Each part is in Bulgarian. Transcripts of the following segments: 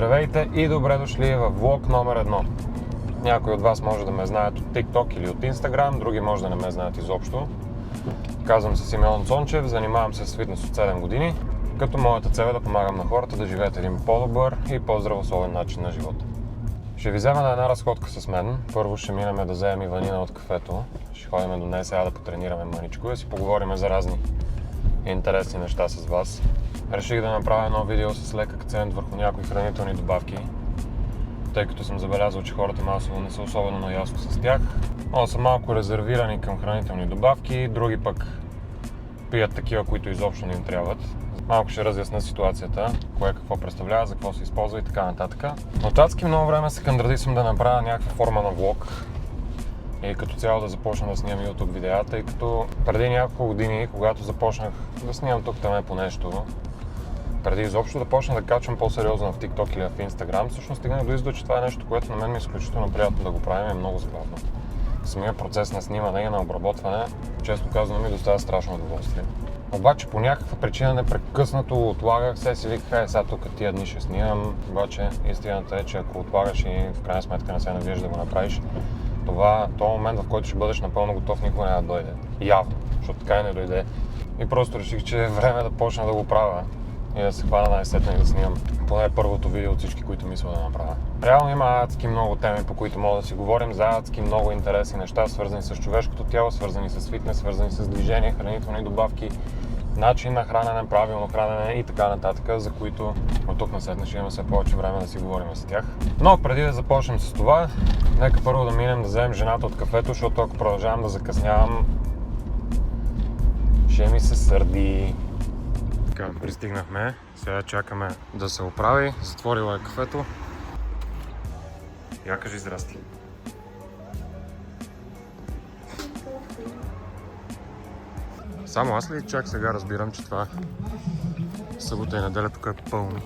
Здравейте и добре дошли в влог номер 1. Някои от вас може да ме знаят от TikTok или от Instagram, други може да не ме знаят изобщо. Казвам се Симеон Цончев, занимавам се с фитнес от 7 години, като моята цел е да помагам на хората да живеят един по-добър и по-здравословен начин на живота. Ще ви взема на една разходка с мен. Първо ще минем да вземем Иванина от кафето. Ще ходим до нея сега да потренираме мъничко и да си поговорим за разни интересни неща с вас. Реших да направя едно видео с лек акцент върху някои хранителни добавки, тъй като съм забелязал, че хората масово не са особено наясно с тях. Но са малко резервирани към хранителни добавки, други пък пият такива, които изобщо не им трябват. Малко ще разясня ситуацията, кое какво представлява, за какво се използва и така нататък. От адски много време се кандидатствам да направя някаква форма на влог и като цяло да започна да снимам YouTube видеа, тъй като преди няколко години, когато започнах да снимам тук-таме по нещо, преди изобщо да почна да качвам по-сериозно в TikTok или в Instagram, всъщност стигнах до извода, че това е нещо, което на мен ми е изключително приятно да го правим и е много забавно. Самият процес на снимане и на обработване, често казано, ми доставя страшно удоволствие. Обаче по някаква причина непрекъснато отлагах се, си виках, сега тук тия дни ще снимам, обаче истината е, че ако отлагаш и в крайна сметка не се навиеш да го направиш, този момент, в който ще бъдеш напълно готов, никога няма да дойде. Явно, защото така и не дойде. И просто реших, че е време да почна да го правя и да се хвана най-сетне и да снимам поне първото видео от всички, които мисля да направя. Реално има адски много теми, по които мога да си говорим за адски много интересни неща, свързани с човешкото тяло, свързани с фитнес, свързани с движение, хранителни добавки, начин на хранене, правилно хранене и така нататък, за които от тук насетне ще имаме все повече време да си говорим за тях. Но преди да започнем с това, нека първо да минем да вземем жената от кафето, защото ако продължавам да закъснявам, ще ми се сърди. Така, пристигнахме, сега чакаме да се оправи, затворила е кафето. Я кажи здрасти. Само аз ли чак сега разбирам, че това събота и неделя тук е пълно?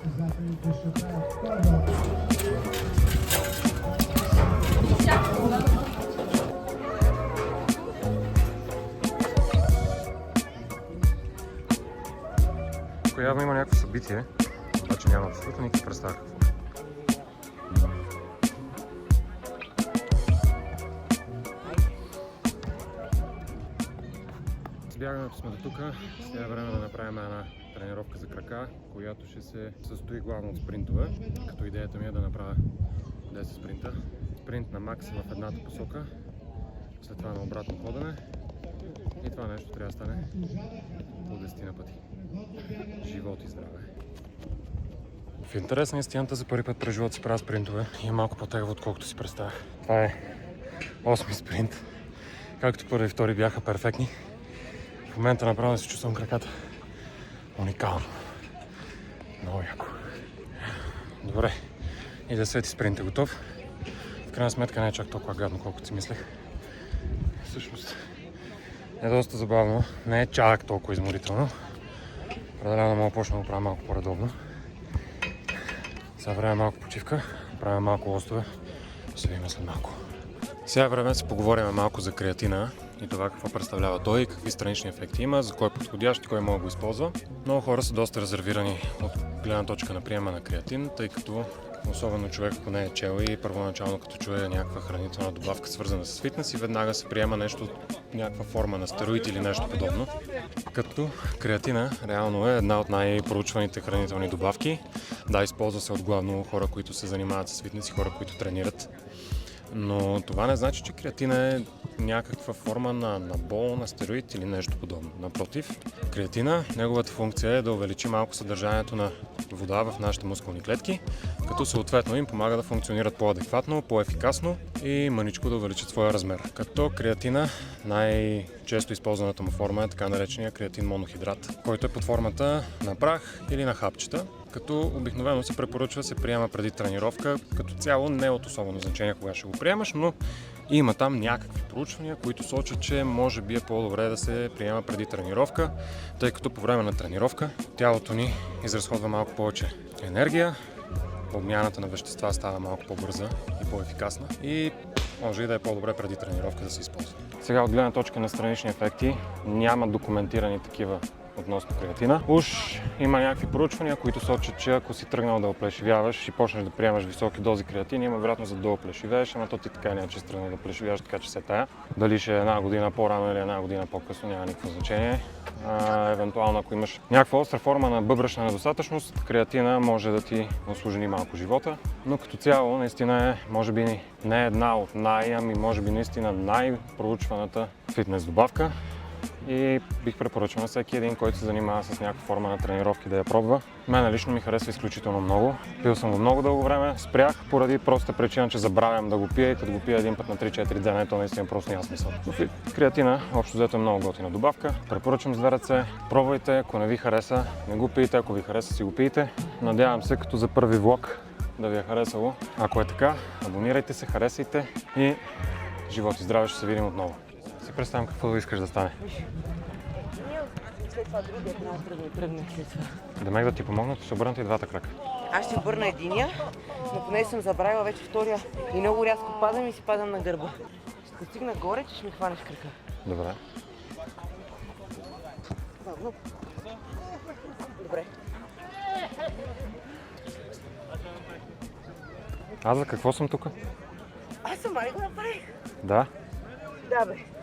Тук явно има някакво събитие, обаче няма абсолютно никаква представа какво. Бягаме сме до тук, сега е време да направим една тренировка за крака, която ще се състои главно от спринтове, като идеята ми е да направя 10 спринта. Спринт на макс в едната посока, след това на обратно ходене и това нещо трябва да стане по 10 на пъти. Живот и здраве! В интерес на истината за първи път през живота си правя спринтове и е малко по-тегаво, отколкото си представях. Това е 8-ми спринт, както първи и втори бяха перфектни. В момента направо да се чувствам краката уникално. Много яко. Добре, и 10-ти спринт е готов. В крайна сметка не е чак толкова гадно, колкото си мислех. Всъщност е доста забавно, не е чак толкова изморително. Определено мога да почна да го правя малко по-редовно. Сега време малко почивка, правим малко лостове, се видим след малко. Сега време да си поговорим малко за креатина и това какво представлява той и какви странични ефекти има, за кой е подходящ и кой може да го използва. Много хора са доста резервирани от гледна точка на приема на креатин, тъй като особено човек, ако не е чел и първоначално като чуе някаква хранителна добавка свързана с фитнес и веднага се приема нещо, някаква форма на стероид или нещо подобно. Като креатина реално е една от най-проучваните хранителни добавки. Да, използва се от главно хора, които се занимават с фитнес и хора, които тренират. Но това не значи, че креатина е някаква форма на набол, на стероид или нещо подобно. Напротив, креатина, неговата функция е да увеличи малко съдържанието на вода в нашите мускулни клетки, като съответно им помага да функционират по-адекватно, по-ефикасно и мъничко да увеличат своя размер. Като креатина, най-често използваната му форма е така наречения креатин монохидрат, който е под формата на прах или на хапчета, като обикновено се препоръчва се приема преди тренировка. Като цяло не е от особено значение кога ще го приемаш, но има там някакви проучвания, които сочат, че може би е по-добре да се приема преди тренировка, тъй като по време на тренировка тялото ни изразходва малко повече енергия, обмяната на вещества става малко по-бърза и по-ефикасна и може и да е по-добре преди тренировка да се използва. Сега от гледна точка на странични ефекти няма документирани такива относно креатина. Уж има някакви проучвания, които сочат, че ако си тръгнал да оплешивяваш и почнеш да приемаш високи дози креатин, има вероятност да оплешивееш, ама то ти така няма, че си тръгнал да оплешивяваш, така че се тая. Дали ще е една година по-рано или една година по-късно, няма никакво значение. Евентуално, ако имаш някаква остра форма на бъбречна недостатъчност, креатина може да ти усложни малко живота, но като цяло наистина е, може би не една от може би наистина най-проучваната фитнес добавка. И бих препоръчал на всеки един, който се занимава с някаква форма на тренировки, да я пробва. Мене лично ми харесва изключително много. Пил съм го много дълго време, спрях поради простата причина, че забравям да го пия и като го пия един път на 3-4 дена, то наистина просто няма смисъл. Креатина, общо взето, е много готина добавка. Препоръчвам с две ръце. Пробвайте, ако не ви хареса, не го пийте, ако ви хареса, си го пийте. Надявам се, като за първи влог да ви е харесало. Ако е така, абонирайте се, харесайте и живот и здраве, ще се видим отново. Си представям какво да искаш да стане. След това другият трябва да тръгне след това. Демек да ти помогнат, ще обърнат и двата крака. Аз ще обърна единия, но поне съм забравила вече втория и много рязко падам и си падам на гърба. Ще стигна горе, че ще ми хванеш крака. Добре. Бавно. Добре. Аз за какво съм тук? Аз сама ли го направих? Да. Да, бе.